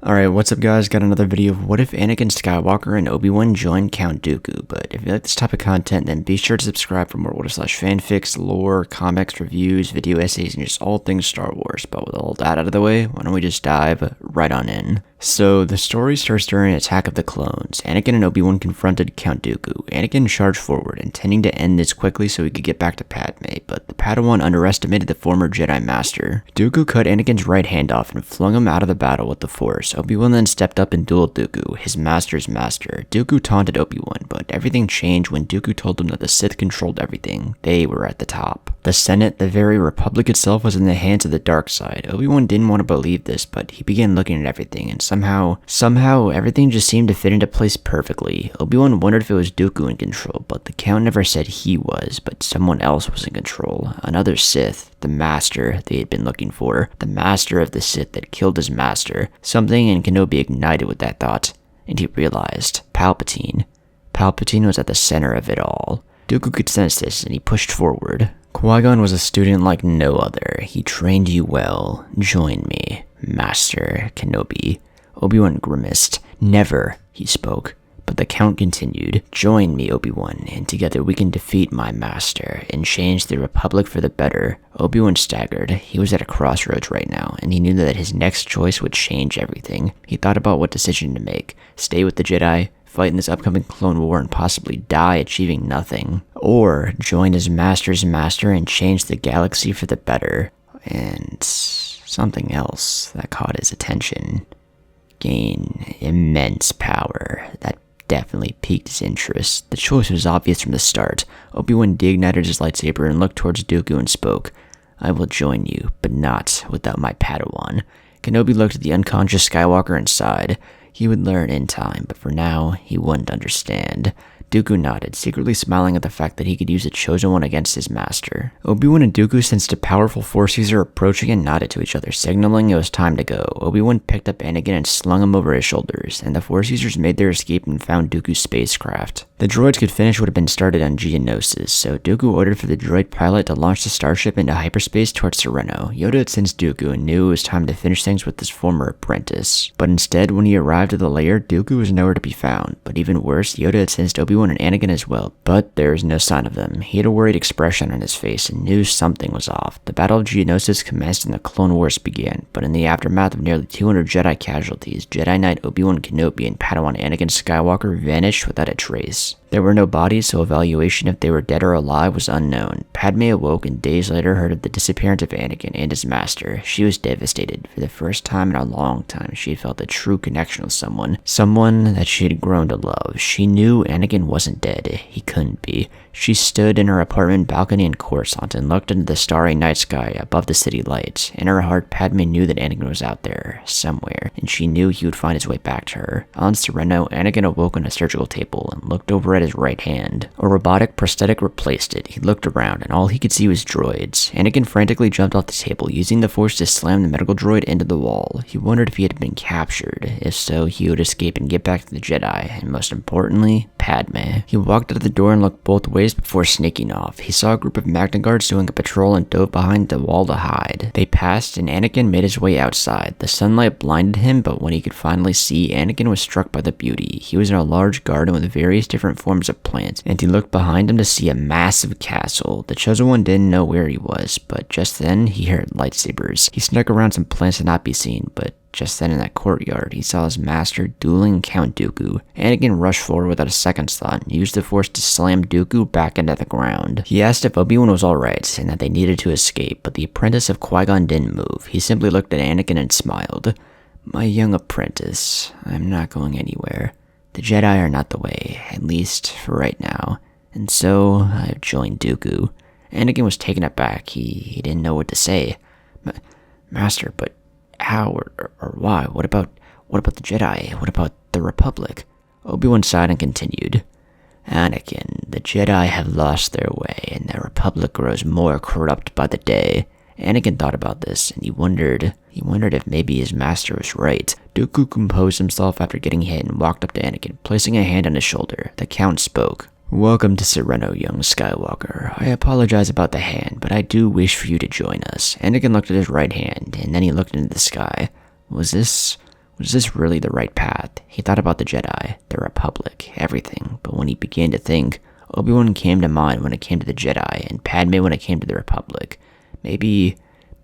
Alright, what's up guys? Got another video of what if Anakin Skywalker and Obi Wan joined Count Dooku. But if you like this type of content, then be sure to subscribe for more what/fanfics, lore, comics, reviews, video essays, and just all things Star Wars. But with all that out of the way, why don't we just dive right on in. So, the story starts during Attack of the Clones. Anakin and Obi Wan confronted Count Dooku. Anakin charged forward, intending to end this quickly so he could get back to Padme, but the Padawan underestimated the former Jedi Master. Dooku cut Anakin's right hand off and flung him out of the battle with the Force. Obi Wan then stepped up and dueled Dooku, his master's master. Dooku taunted Obi Wan, but everything changed when Dooku told him that the Sith controlled everything. They were at the top. The Senate, the very Republic itself, was in the hands of the dark side. Obi Wan didn't want to believe this, but he began looking at everything, and somehow everything just seemed to fit into place perfectly. Obi Wan wondered if it was Dooku in control, but the Count never said he was, but someone else was in control. Another Sith. The master they had been looking for. The master of the Sith that killed his master. Something in Kenobi ignited with that thought, and he realized. Palpatine. Palpatine was at the center of it all. Dooku could sense this, and he pushed forward. Qui-Gon was a student like no other. He trained you well. Join me, Master Kenobi. Obi-Wan grimaced. Never, he spoke. But the Count continued, join me, Obi-Wan, and together we can defeat my master and change the Republic for the better. Obi-Wan staggered. He was at a crossroads right now, and he knew that his next choice would change everything. He thought about what decision to make. Stay with the Jedi, fight in this upcoming clone war, and possibly die achieving nothing. Or join his master's master and change the galaxy for the better. And something else that caught his attention. Gain immense power. That definitely piqued his interest. The choice was obvious from the start. Obi-Wan deignited his lightsaber and looked towards Dooku and spoke. I will join you, but not without my Padawan. Kenobi looked at the unconscious Skywalker and sighed. He would learn in time, but for now, he wouldn't understand. Dooku nodded, secretly smiling at the fact that he could use a chosen one against his master. Obi-Wan and Dooku sensed a powerful Force user approaching and nodded to each other, signaling it was time to go. Obi-Wan picked up Anakin and slung him over his shoulders, and the Force users made their escape and found Dooku's spacecraft. The droids could finish what had been started on Geonosis, so Dooku ordered for the droid pilot to launch the starship into hyperspace towards Serenno. Yoda had sensed Dooku and knew it was time to finish things with his former apprentice. But instead, when he arrived at the lair, Dooku was nowhere to be found. But even worse, Yoda had sensed Obi-Wan and Anakin as well, but there was no sign of them. He had a worried expression on his face and knew something was off. The Battle of Geonosis commenced and the Clone Wars began, but in the aftermath of nearly 200 Jedi casualties, Jedi Knight Obi-Wan Kenobi and Padawan Anakin Skywalker vanished without a trace. There were no bodies, so evaluation if they were dead or alive was unknown. Padme awoke and days later heard of the disappearance of Anakin and his master. She was devastated. For the first time in a long time, she felt a true connection with someone that she had grown to love. She knew Anakin wasn't dead. He couldn't be. She stood in her apartment balcony in Coruscant and looked into the starry night sky above the city lights. In her heart, Padme knew that Anakin was out there, somewhere, and she knew he would find his way back to her. On Serenno, Anakin awoke on a surgical table and looked over at his right hand. A robotic prosthetic replaced it. He looked around, and all he could see was droids. Anakin frantically jumped off the table, using the Force to slam the medical droid into the wall. He wondered if he had been captured. If so, he would escape and get back to the Jedi, and most importantly, Padme. He walked out of the door and looked both ways before sneaking off. He saw a group of Magna Guards doing a patrol and dove behind the wall to hide. They passed, and Anakin made his way outside. The sunlight blinded him, but when he could finally see, Anakin was struck by the beauty. He was in a large garden with various different forms of plants, and he looked behind him to see a massive castle. The Chosen One didn't know where he was, but just then he heard lightsabers. He snuck around some plants to not be seen, but just then in that courtyard, he saw his master dueling Count Dooku. Anakin rushed forward without a second's thought and used the Force to slam Dooku back into the ground. He asked if Obi-Wan was alright and that they needed to escape, but the apprentice of Qui-Gon didn't move. He simply looked at Anakin and smiled. My young apprentice, I'm not going anywhere. The Jedi are not the way, at least for right now, and so I've joined Dooku. Anakin was taken aback. He didn't know what to say. Master, but how or why? What about the Jedi? What about the Republic? Obi-Wan sighed and continued. Anakin, the Jedi have lost their way, and the Republic grows more corrupt by the day. Anakin thought about this, and he wondered if maybe his master was right. Dooku composed himself after getting hit and walked up to Anakin, placing a hand on his shoulder. The Count spoke. Welcome to Serenno, young Skywalker. I apologize about the hand, but I do wish for you to join us. Anakin looked at his right hand, and then he looked into the sky. Was this Was this really the right path? He thought about the Jedi, the Republic, everything, but when he began to think, Obi-Wan came to mind when it came to the Jedi, and Padme when it came to the Republic. Maybe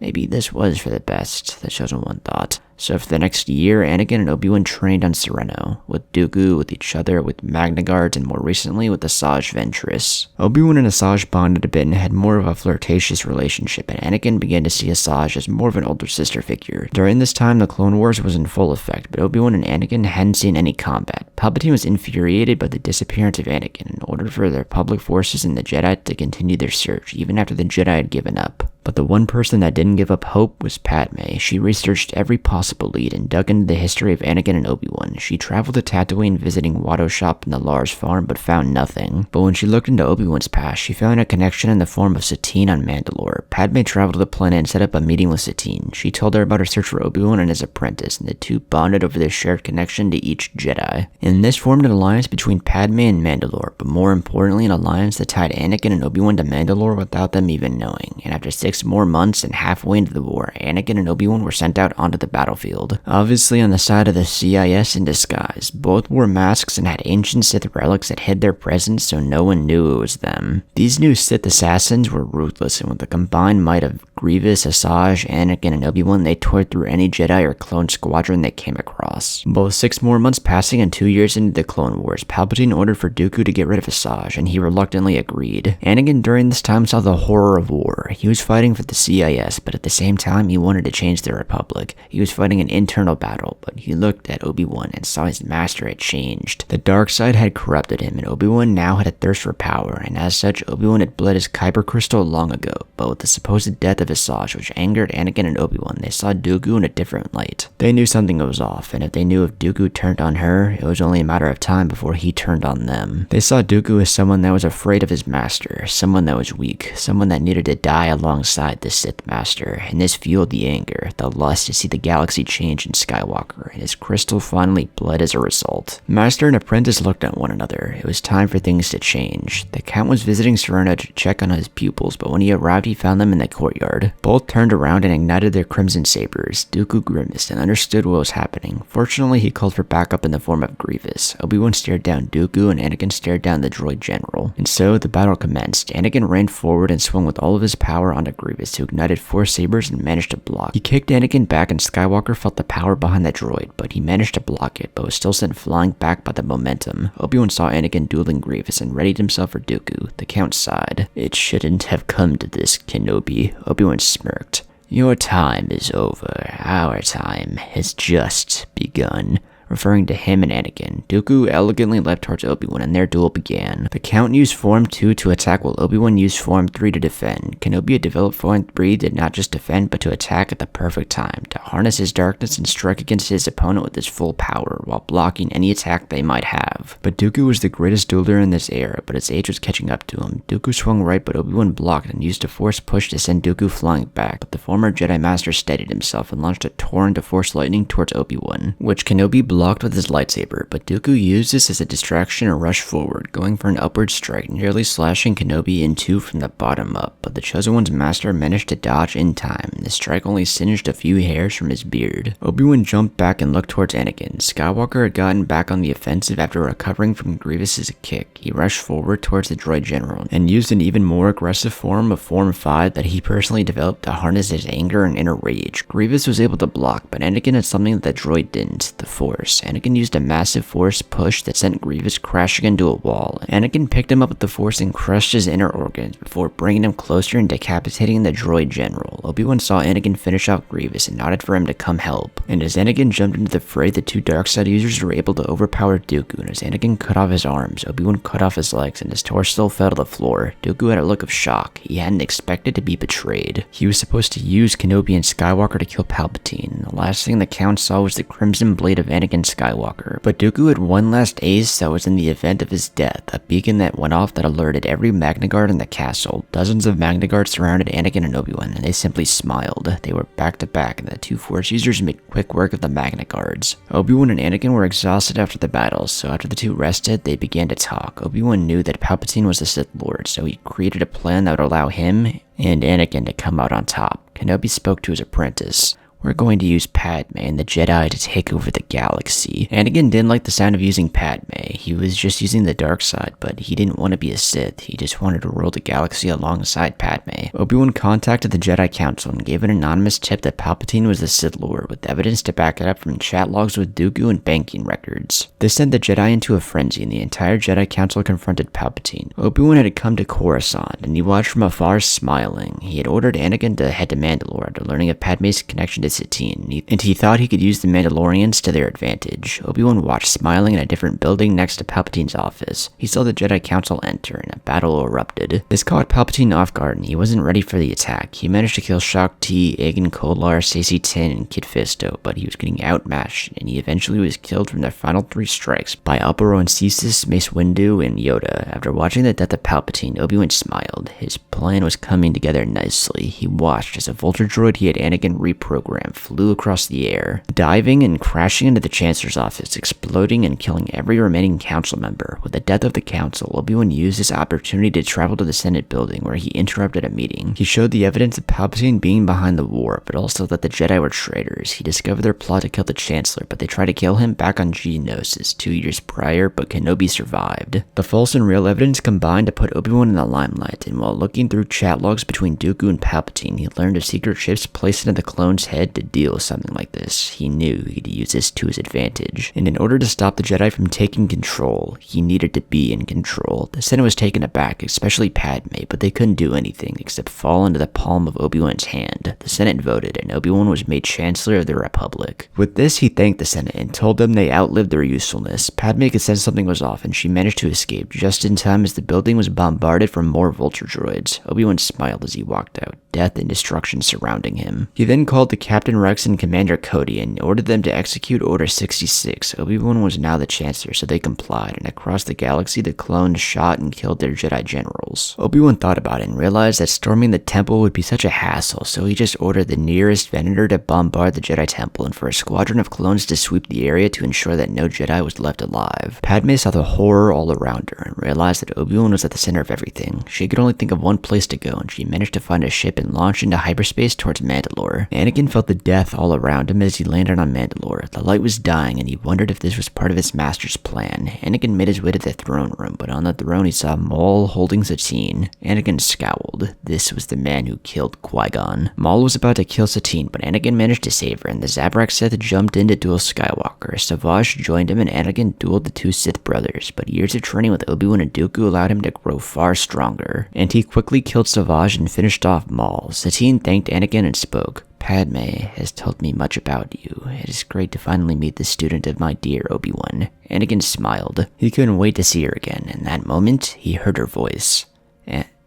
this was for the best, the Chosen One thought. So for the next year, Anakin and Obi-Wan trained on Serenno, with Dooku, with each other, with Magna Guards, and more recently with Asajj Ventress. Obi-Wan and Asajj bonded a bit and had more of a flirtatious relationship, and Anakin began to see Asajj as more of an older sister figure. During this time, the Clone Wars was in full effect, but Obi-Wan and Anakin hadn't seen any combat. Palpatine was infuriated by the disappearance of Anakin and ordered for the Republic forces and the Jedi to continue their search, even after the Jedi had given up. But the one person that didn't give up hope was Padme. She researched every possible lead and dug into the history of Anakin and Obi-Wan. She traveled to Tatooine visiting Watto's shop and the Lars farm, but found nothing. But when she looked into Obi-Wan's past, she found a connection in the form of Satine on Mandalore. Padme traveled to the planet and set up a meeting with Satine. She told her about her search for Obi-Wan and his apprentice, and the two bonded over their shared connection to each Jedi. And this formed an alliance between Padme and Mandalore, but more importantly an alliance that tied Anakin and Obi-Wan to Mandalore without them even knowing. And after 6 more months and halfway into the war, Anakin and Obi-Wan were sent out onto the battlefield. Obviously on the side of the CIS in disguise. Both wore masks and had ancient Sith relics that hid their presence so no one knew it was them. These new Sith assassins were ruthless, and with the combined might of Grievous, Asajj, Anakin, and Obi-Wan, they tore through any Jedi or clone squadron they came across. Both 6 more months passing and 2 years into the Clone Wars, Palpatine ordered for Dooku to get rid of Asajj, and he reluctantly agreed. Anakin during this time saw the horror of war. He was fighting for the CIS, but at the same time he wanted to change the Republic. He was fighting an internal battle, but he looked at Obi-Wan and saw his master had changed. The dark side had corrupted him, and Obi-Wan now had a thirst for power, and as such, Obi-Wan had bled his Kyber crystal long ago, but with the supposed death of Asajj, which angered Anakin and Obi-Wan, they saw Dooku in a different light. They knew something was off, and if they knew if Dooku turned on her, it was only a matter of time before he turned on them. They saw Dooku as someone that was afraid of his master, someone that was weak, someone that needed to die alongside the Sith master, and this fueled the anger, the lust to see the galaxy change in Skywalker, and his crystal finally bled as a result. Master and apprentice looked at one another. It was time for things to change. The Count was visiting Serenno to check on his pupils, but when he arrived he found them in the courtyard. Both turned around and ignited their crimson sabers. Dooku grimaced and understood what was happening. Fortunately, he called for backup in the form of Grievous. Obi-Wan stared down Dooku and Anakin stared down the droid general. And so the battle commenced. Anakin ran forward and swung with all of his power onto Grievous, who ignited 4 sabers and managed to block. He kicked Anakin back and Skywalker felt the power behind the droid, but he managed to block it, but was still sent flying back by the momentum. Obi-Wan saw Anakin dueling Grievous and readied himself for Dooku. The Count sighed. "It shouldn't have come to this, Kenobi." Obi-Wan smirked. "Your time is over. Our time has just begun." Referring to him and Anakin, Dooku elegantly leapt towards Obi-Wan and their duel began. The Count used Form 2 to attack while Obi-Wan used Form 3 to defend. Kenobi had developed Form 3 to not just defend but to attack at the perfect time, to harness his darkness and strike against his opponent with his full power while blocking any attack they might have. But Dooku was the greatest dueler in this era, but his age was catching up to him. Dooku swung right but Obi-Wan blocked and used a force push to send Dooku flying back, but the former Jedi Master steadied himself and launched a torrent of force lightning towards Obi-Wan, which Kenobi blocked with his lightsaber, but Dooku used this as a distraction and rushed forward, going for an upward strike, nearly slashing Kenobi in 2 from the bottom up, but the Chosen One's master managed to dodge in time, and the strike only singed a few hairs from his beard. Obi-Wan jumped back and looked towards Anakin. Skywalker had gotten back on the offensive after recovering from Grievous's kick. He rushed forward towards the droid general, and used an even more aggressive form of Form 5 that he personally developed to harness his anger and inner rage. Grievous was able to block, but Anakin had something that the droid didn't, the Force. Anakin used a massive force push that sent Grievous crashing into a wall. Anakin picked him up with the force and crushed his inner organs before bringing him closer and decapitating the droid general. Obi-Wan saw Anakin finish off Grievous and nodded for him to come help. And as Anakin jumped into the fray, the 2 dark side users were able to overpower Dooku, and as Anakin cut off his arms, Obi-Wan cut off his legs and his torso fell to the floor. Dooku had a look of shock. He hadn't expected to be betrayed. He was supposed to use Kenobi and Skywalker to kill Palpatine, and the last thing the Count saw was the crimson blade of Anakin Skywalker. But Dooku had one last ace that was in the event of his death, a beacon that went off that alerted every Magna Guard in the castle. Dozens of Magna Guards surrounded Anakin and Obi-Wan, and they simply smiled. They were back to back, and the 2 Force users made quick work of the Magna Guards. Obi-Wan and Anakin were exhausted after the battle, so after the 2 rested, they began to talk. Obi-Wan knew that Palpatine was the Sith Lord, so he created a plan that would allow him and Anakin to come out on top. Kenobi spoke to his apprentice. We're going to use Padme and the Jedi to take over the galaxy. Anakin didn't like the sound of using Padme. He was just using the dark side, but he didn't want to be a Sith. He just wanted to rule the galaxy alongside Padme. Obi-Wan contacted the Jedi Council and gave an anonymous tip that Palpatine was the Sith Lord, with evidence to back it up from chat logs with Dooku and banking records. This sent the Jedi into a frenzy, and the entire Jedi Council confronted Palpatine. Obi-Wan had come to Coruscant, and he watched from afar smiling. He had ordered Anakin to head to Mandalore after learning of Padme's connection to Satine, and he thought he could use the Mandalorians to their advantage. Obi-Wan watched smiling in a different building next to Palpatine's office. He saw the Jedi Council enter, and a battle erupted. This caught Palpatine off guard, and he wasn't ready for the attack. He managed to kill Shaak Ti, Aegon Kolar, Saesee Tiin, and Kit Fisto, but he was getting outmatched, and he eventually was killed from the final 3 strikes by Alberon Cesis, Mace Windu, and Yoda. After watching the death of Palpatine, Obi-Wan smiled. His plan was coming together nicely. He watched as a vulture droid he had Anakin reprogrammed flew across the air, diving and crashing into the Chancellor's office, exploding and killing every remaining council member. With the death of the council, Obi-Wan used this opportunity to travel to the Senate building where he interrupted a meeting. He showed the evidence of Palpatine being behind the war, but also that the Jedi were traitors. He discovered their plot to kill the Chancellor, but they tried to kill him back on Geonosis 2 years prior, but Kenobi survived. The false and real evidence combined to put Obi-Wan in the limelight, and while looking through chat logs between Dooku and Palpatine, he learned of secret chips placed into the clone's head to deal with something like this. He knew he could use this to his advantage, and in order to stop the Jedi from taking control, he needed to be in control. The Senate was taken aback, especially Padme, but they couldn't do anything except fall into the palm of Obi-Wan's hand. The Senate voted, and Obi-Wan was made Chancellor of the Republic. With this, he thanked the Senate and told them they outlived their usefulness. Padme could sense something was off, and she managed to escape just in time as the building was bombarded from more vulture droids. Obi-Wan smiled as he walked out, death and destruction surrounding him. He then called to Captain Rex and Commander Cody and ordered them to execute Order 66. Obi-Wan was now the Chancellor, so they complied, and across the galaxy the clones shot and killed their Jedi generals. Obi-Wan thought about it and realized that storming the temple would be such a hassle, so he just ordered the nearest Venator to bombard the Jedi temple and for a squadron of clones to sweep the area to ensure that no Jedi was left alive. Padme saw the horror all around her and realized that Obi-Wan was at the center of everything. She could only think of one place to go, and she managed to find a ship and launch into hyperspace towards Mandalore. Anakin felt the death all around him as he landed on Mandalore. The light was dying, and he wondered if this was part of his master's plan. Anakin made his way to the throne room, but on the throne he saw Maul holding Satine. Anakin scowled. This was the man who killed Qui-Gon. Maul was about to kill Satine, but Anakin managed to save her, and the Zabrak Sith jumped in to duel Skywalker. Savage joined him, and Anakin dueled the 2 Sith brothers, but years of training with Obi-Wan and Dooku allowed him to grow far stronger, and he quickly killed Savage and finished off Maul. Satine thanked Anakin and spoke. Padme has told me much about you. It is great to finally meet the student of my dear Obi-Wan. Anakin smiled. He couldn't wait to see her again. In that moment, he heard her voice.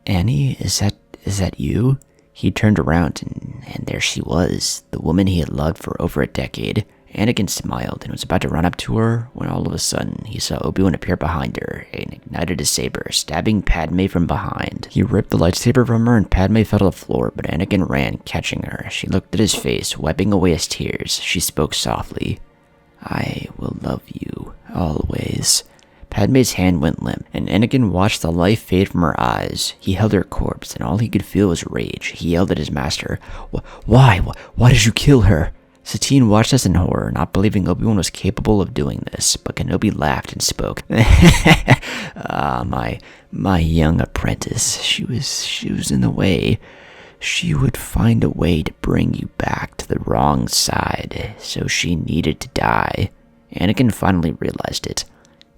Annie, is that you? He turned around, and there she was, the woman he had loved for over a decade. Anakin smiled and was about to run up to her when all of a sudden he saw Obi-Wan appear behind her and ignited his saber, stabbing Padme from behind. He ripped the lightsaber from her and Padme fell to the floor, but Anakin ran, catching her. She looked at his face, wiping away his tears. She spoke softly. I will love you, always. Padme's hand went limp, and Anakin watched the life fade from her eyes. He held her corpse, and all he could feel was rage. He yelled at his master, Why? Why did you kill her? Satine watched us in horror, not believing Obi-Wan was capable of doing this, but Kenobi laughed and spoke. My young apprentice, she was in the way. She would find a way to bring you back to the wrong side, so she needed to die. Anakin finally realized it.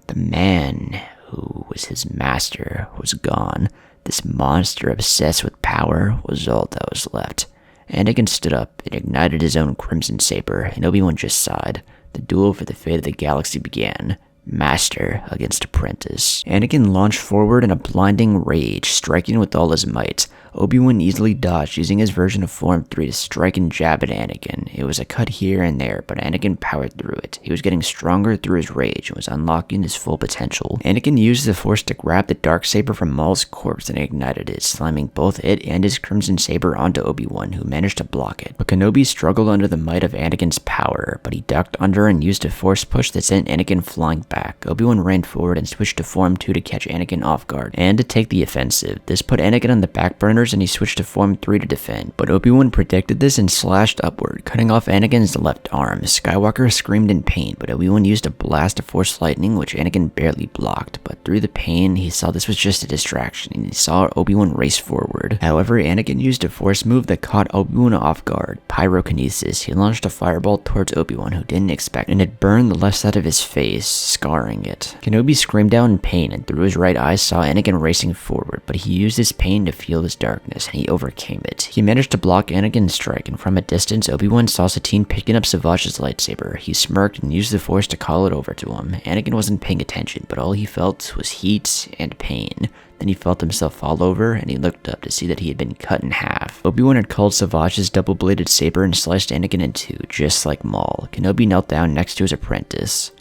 The man who was his master was gone. This monster obsessed with power was all that was left. Anakin stood up and ignited his own crimson saber, and Obi-Wan just sighed. The duel for the fate of the galaxy began. Master against apprentice. Anakin launched forward in a blinding rage, striking with all his might. Obi-Wan easily dodged, using his version of Form 3 to strike and jab at Anakin. It was a cut here and there, but Anakin powered through it. He was getting stronger through his rage and was unlocking his full potential. Anakin used the Force to grab the Darksaber from Maul's corpse and ignited it, slamming both it and his Crimson Saber onto Obi-Wan, who managed to block it. But Kenobi struggled under the might of Anakin's power, but he ducked under and used a Force push that sent Anakin flying back. back. Obi-Wan ran forward and switched to Form 2 to catch Anakin off guard and to take the offensive. This put Anakin on the back burners and he switched to Form 3 to defend. But Obi-Wan predicted this and slashed upward, cutting off Anakin's left arm. Skywalker screamed in pain, but Obi-Wan used a blast of Force lightning, which Anakin barely blocked. But through the pain, he saw this was just a distraction, and he saw Obi-Wan race forward. However, Anakin used a Force move that caught Obi-Wan off guard. Pyrokinesis. He launched a fireball towards Obi-Wan, who didn't expect, and it burned the left side of his face, scarring it. Kenobi screamed out in pain, and through his right eye saw Anakin racing forward, but he used his pain to feel his darkness, and he overcame it. He managed to block Anakin's strike, and from a distance, Obi-Wan saw Satine picking up Savage's lightsaber. He smirked and used the Force to call it over to him. Anakin wasn't paying attention, but all he felt was heat and pain. Then he felt himself fall over, and he looked up to see that he had been cut in half. Obi-Wan had called Savage's double-bladed saber and sliced Anakin in two, just like Maul. Kenobi knelt down next to his apprentice.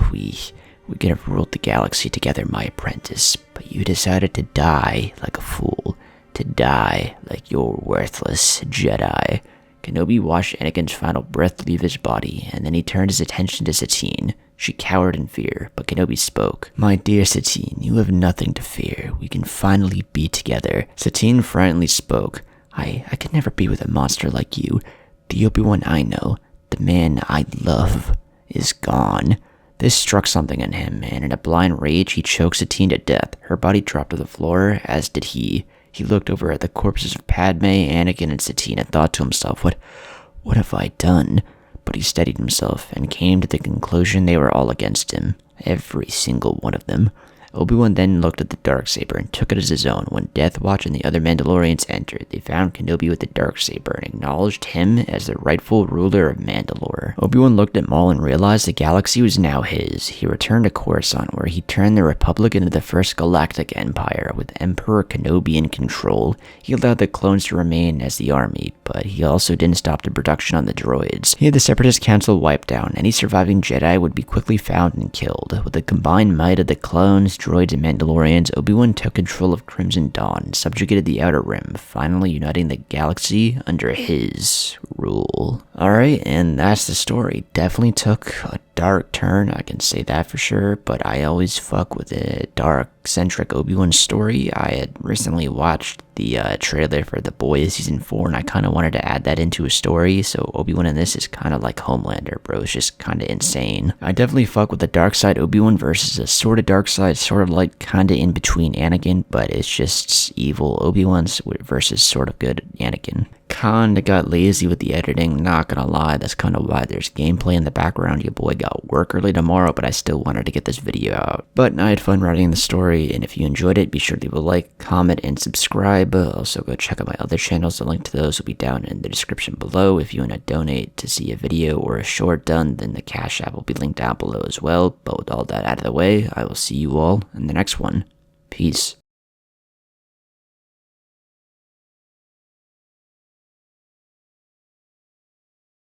We could have ruled the galaxy together, my apprentice, but you decided to die like a fool. To die like your worthless Jedi. Kenobi watched Anakin's final breath leave his body, and then he turned his attention to Satine. She cowered in fear, but Kenobi spoke. My dear Satine, you have nothing to fear. We can finally be together. Satine frighteningly spoke. I could never be with a monster like you. The Obi-Wan I know, the man I love, is gone. This struck something in him, and in a blind rage, he choked Satine to death. Her body dropped to the floor, as did he. He looked over at the corpses of Padme, Anakin, and Satine and thought to himself, what have I done? But he steadied himself and came to the conclusion they were all against him. Every single one of them. Obi-Wan then looked at the Darksaber and took it as his own. When Death Watch and the other Mandalorians entered, they found Kenobi with the Darksaber and acknowledged him as the rightful ruler of Mandalore. Obi-Wan looked at Maul and realized the galaxy was now his. He returned to Coruscant, where he turned the Republic into the first galactic empire, with Emperor Kenobi in control. He allowed the clones to remain as the army, but he also didn't stop the production on the droids. He had the Separatist Council wiped down. Any surviving Jedi would be quickly found and killed. With the combined might of the clones, droids, and Mandalorians, Obi-Wan took control of Crimson Dawn and subjugated the Outer Rim, finally uniting the galaxy under his rule. Alright, and that's the story. Definitely took a dark turn, I can say that for sure, but I always fuck with a dark-centric Obi-Wan story. I had recently watched the trailer for The Boys Season 4, and I kind of wanted to add that into a story, so Obi-Wan in this is kind of like Homelander, bro. It's just kind of insane. I definitely fuck with the dark side Obi-Wan versus a sort of dark side, sort of like kind of in between Anakin, but it's just evil Obi-Wan's versus sort of good Anakin. Kinda got lazy with the editing, not gonna lie, that's kinda why there's gameplay in the background. Your boy got work early tomorrow, but I still wanted to get this video out. But I had fun writing the story, and if you enjoyed it, be sure to leave a like, comment, and subscribe. Also go check out my other channels, the link to those will be down in the description below. If you want to donate to see a video or a short done, then the Cash App will be linked down below as well. But with all that out of the way, I will see you all in the next one. Peace.